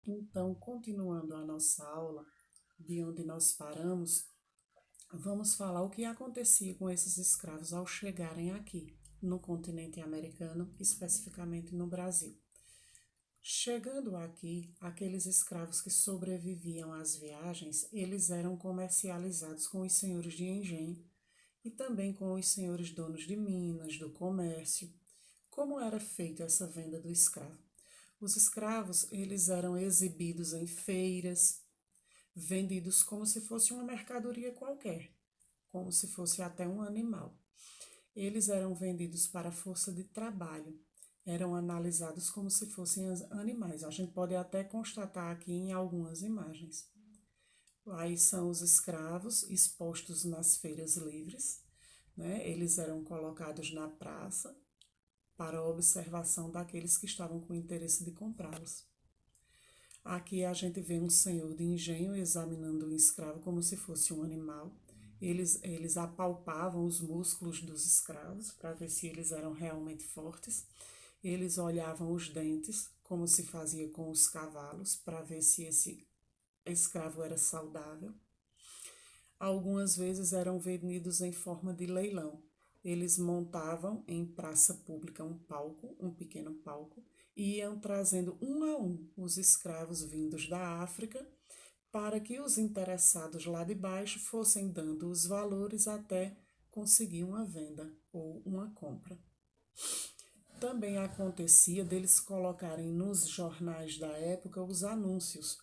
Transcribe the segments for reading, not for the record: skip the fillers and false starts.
Então, continuando a nossa aula, de onde nós paramos, vamos falar o que acontecia com esses escravos ao chegarem aqui, no continente americano, especificamente no Brasil. Chegando aqui, aqueles escravos que sobreviviam às viagens, eles eram comercializados com os senhores de engenho e também com os senhores donos de minas, do comércio. Como era feita essa venda do escravo? Os escravos, eles eram exibidos em feiras, vendidos como se fosse uma mercadoria qualquer, como se fosse até um animal. Eles eram vendidos para força de trabalho, eram analisados como se fossem animais. A gente pode até constatar aqui em algumas imagens. Aí são os escravos expostos nas feiras livres, né? Eles eram colocados na praça para observação daqueles que estavam com interesse de comprá-los. Aqui a gente vê um senhor de engenho examinando um escravo como se fosse um animal. Eles apalpavam os músculos dos escravos para ver se eles eram realmente fortes. Eles olhavam os dentes, como se fazia com os cavalos, para ver se esse escravo era saudável. Algumas vezes eram vendidos em forma de leilão. Eles montavam em praça pública um palco, um pequeno palco, e iam trazendo um a um os escravos vindos da África para que os interessados lá de baixo fossem dando os valores até conseguir uma venda ou uma compra. Também acontecia deles colocarem nos jornais da época os anúncios,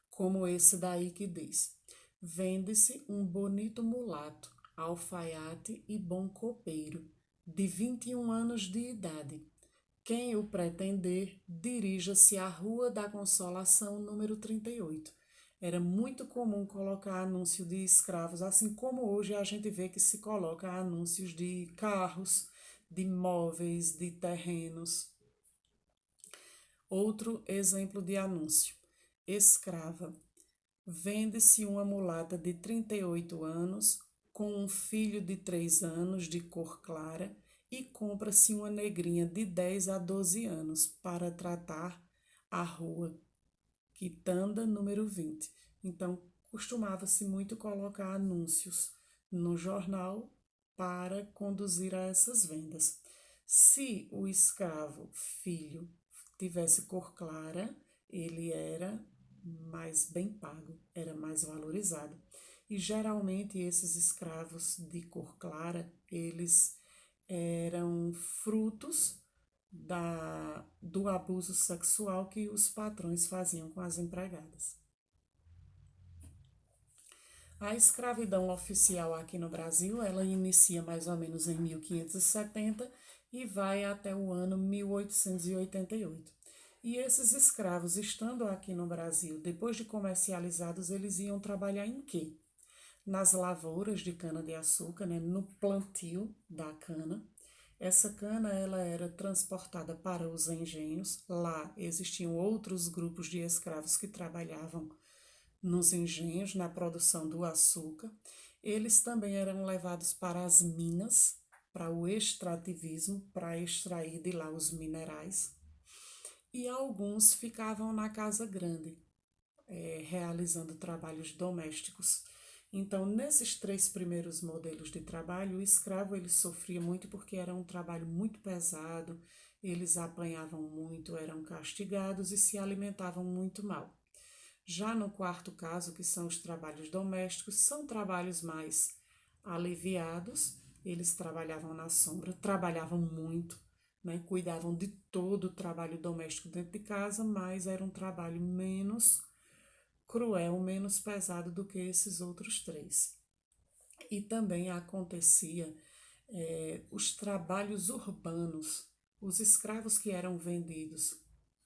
como esse daí que diz: vende-se um bonito mulato, alfaiate e bom copeiro, de 21 anos de idade. Quem o pretender, dirija-se à Rua da Consolação, número 38. Era muito comum colocar anúncio de escravos, assim como hoje a gente vê que se coloca anúncios de carros, de móveis, de terrenos. Outro exemplo de anúncio: escrava. Vende-se uma mulata de 38 anos com um filho de 3 anos de cor clara e compra-se uma negrinha de 10 a 12 anos para tratar a rua Quitanda número 20. Então, costumava-se muito colocar anúncios no jornal para conduzir a essas vendas. Se o escravo filho tivesse cor clara, ele era mais bem pago, era mais valorizado. E geralmente esses escravos de cor clara, eles eram frutos do abuso sexual que os patrões faziam com as empregadas. A escravidão oficial aqui no Brasil, ela inicia mais ou menos em 1570 e vai até o ano 1888. E esses escravos, estando aqui no Brasil, depois de comercializados, eles iam trabalhar em quê? Nas lavouras de cana-de-açúcar, né, no plantio da cana. Essa cana ela era transportada para os engenhos. Lá existiam outros grupos de escravos que trabalhavam nos engenhos, na produção do açúcar. Eles também eram levados para as minas, para o extrativismo, para extrair de lá os minerais. E alguns ficavam na casa grande, realizando trabalhos domésticos. Então, nesses três primeiros modelos de trabalho, o escravo ele sofria muito porque era um trabalho muito pesado, eles apanhavam muito, eram castigados e se alimentavam muito mal. Já no quarto caso, que são os trabalhos domésticos, são trabalhos mais aliviados, eles trabalhavam na sombra, trabalhavam muito, né? Cuidavam de todo o trabalho doméstico dentro de casa, mas era um trabalho menos cruel, menos pesado do que esses outros três. E também acontecia os trabalhos urbanos, os escravos que eram vendidos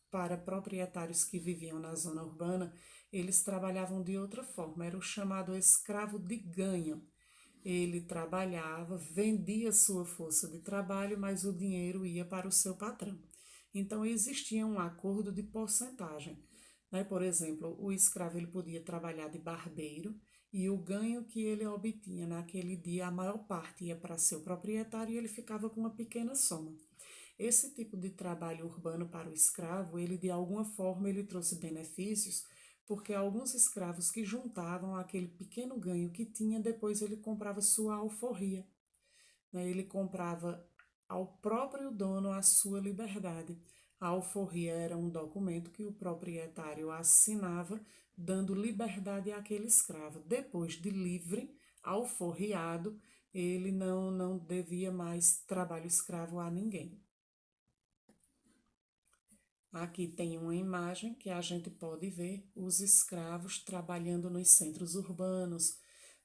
para proprietários que viviam na zona urbana, eles trabalhavam de outra forma, era o chamado escravo de ganho. Ele trabalhava, vendia sua força de trabalho, mas o dinheiro ia para o seu patrão. Então existia um acordo de porcentagem, né? Por exemplo, o escravo ele podia trabalhar de barbeiro e o ganho que ele obtinha naquele dia, a maior parte ia para seu proprietário e ele ficava com uma pequena soma. Esse tipo de trabalho urbano para o escravo, ele de alguma forma ele trouxe benefícios, porque alguns escravos que juntavam aquele pequeno ganho que tinha, depois ele comprava sua alforria, né? Ele comprava ao próprio dono a sua liberdade. A alforria era um documento que o proprietário assinava, dando liberdade àquele escravo. Depois de livre, alforriado, ele não devia mais trabalho escravo a ninguém. Aqui tem uma imagem que a gente pode ver os escravos trabalhando nos centros urbanos,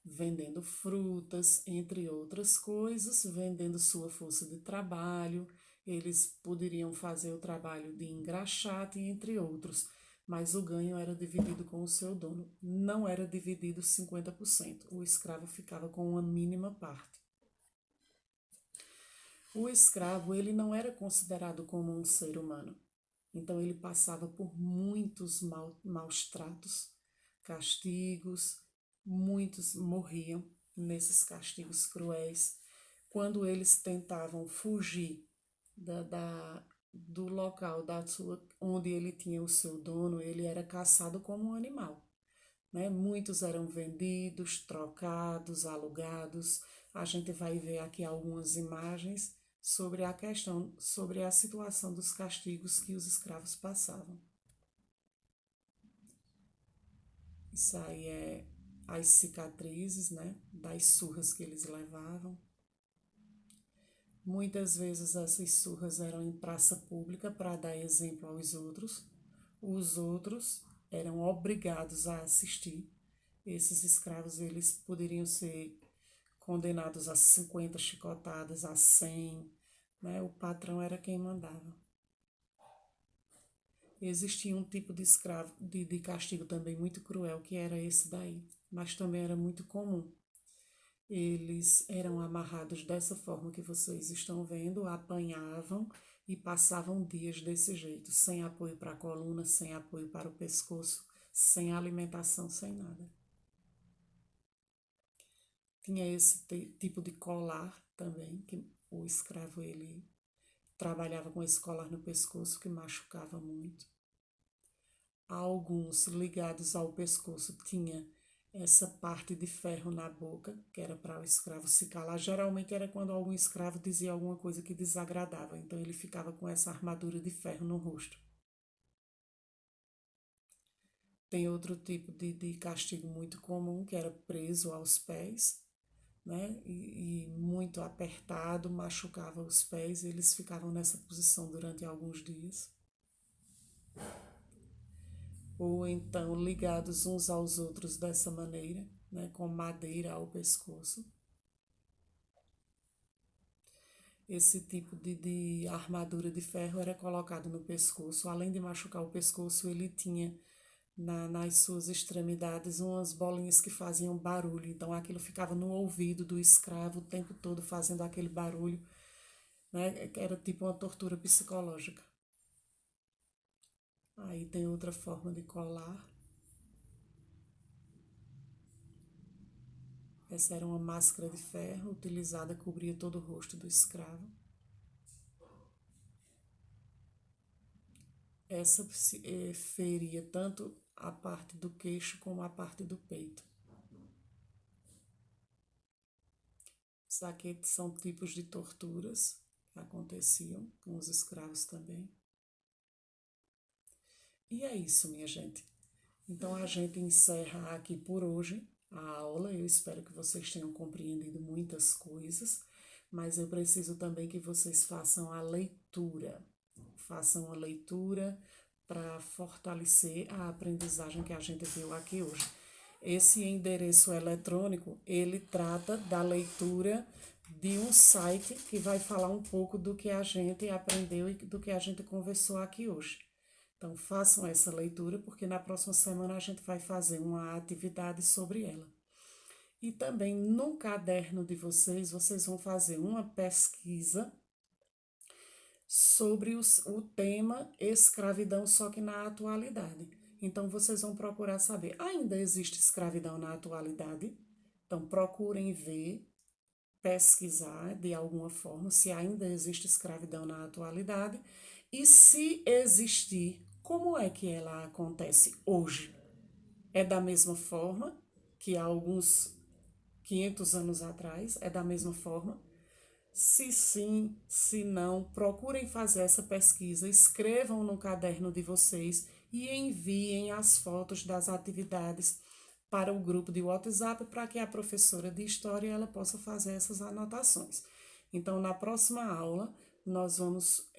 vendendo frutas, entre outras coisas, vendendo sua força de trabalho. Eles poderiam fazer o trabalho de engraxate, entre outros, mas o ganho era dividido com o seu dono. Não era dividido 50%. O escravo ficava com uma mínima parte. O escravo, ele não era considerado como um ser humano. Então ele passava por muitos maus tratos, castigos, muitos morriam nesses castigos cruéis. Quando eles tentavam fugir do local onde ele tinha o seu dono, ele era caçado como um animal. Né? Muitos eram vendidos, trocados, alugados. A gente vai ver aqui algumas imagens sobre a questão, sobre a situação dos castigos que os escravos passavam. Isso aí é as cicatrizes, né, das surras que eles levavam. Muitas vezes essas surras eram em praça pública para dar exemplo aos outros. Os outros eram obrigados a assistir. Esses escravos, eles poderiam ser condenados a 50 chicotadas, a 100, né? O patrão era quem mandava. Existia um tipo de escravo, de castigo também muito cruel, que era esse daí, mas também era muito comum. Eles eram amarrados dessa forma que vocês estão vendo, apanhavam e passavam dias desse jeito, sem apoio para a coluna, sem apoio para o pescoço, sem alimentação, sem nada. Tinha esse tipo de colar também, que o escravo ele trabalhava com esse colar no pescoço que machucava muito. Alguns ligados ao pescoço tinha essa parte de ferro na boca, que era para o escravo se calar. Geralmente era quando algum escravo dizia alguma coisa que desagradava, então ele ficava com essa armadura de ferro no rosto. Tem outro tipo de castigo muito comum, que era preso aos pés, né? E muito apertado, machucava os pés, e eles ficavam nessa posição durante alguns dias. Ou então ligados uns aos outros dessa maneira, né? Com madeira ao pescoço. Esse tipo de armadura de ferro era colocado no pescoço. Além de machucar o pescoço, ele tinha nas suas extremidades umas bolinhas que faziam barulho. Então aquilo ficava no ouvido do escravo o tempo todo fazendo aquele barulho, né? Era tipo uma tortura psicológica. Aí tem outra forma de colar. Essa era uma máscara de ferro utilizada, cobria todo o rosto do escravo. Essa feria tanto a parte do queixo como a parte do peito. Isso aqui são tipos de torturas que aconteciam com os escravos também. E é isso, minha gente. Então a gente encerra aqui por hoje a aula. Eu espero que vocês tenham compreendido muitas coisas, mas eu preciso também que vocês façam a leitura. Façam a leitura para fortalecer a aprendizagem que a gente viu aqui hoje. Esse endereço eletrônico, ele trata da leitura de um site que vai falar um pouco do que a gente aprendeu e do que a gente conversou aqui hoje. Então, façam essa leitura, porque na próxima semana a gente vai fazer uma atividade sobre ela. E também no caderno de vocês, vocês vão fazer uma pesquisa sobre o tema escravidão, só que na atualidade. Então, vocês vão procurar saber, ainda existe escravidão na atualidade? Então, procurem ver pesquisar de alguma forma se ainda existe escravidão na atualidade e se existir, como é que ela acontece hoje? É da mesma forma que há alguns 500 anos atrás? É da mesma forma? Se sim, se não, procurem fazer essa pesquisa, escrevam no caderno de vocês e enviem as fotos das atividades para o grupo de WhatsApp para que a professora de história ela possa fazer essas anotações. Então, na próxima aula, nós vamos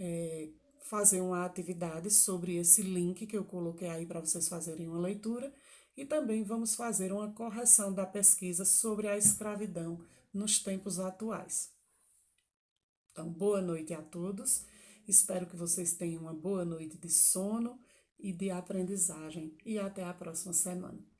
fazer uma atividade sobre esse link que eu coloquei aí para vocês fazerem uma leitura e também vamos fazer uma correção da pesquisa sobre a escravidão nos tempos atuais. Então, boa noite a todos. Espero que vocês tenham uma boa noite de sono e de aprendizagem. E até a próxima semana.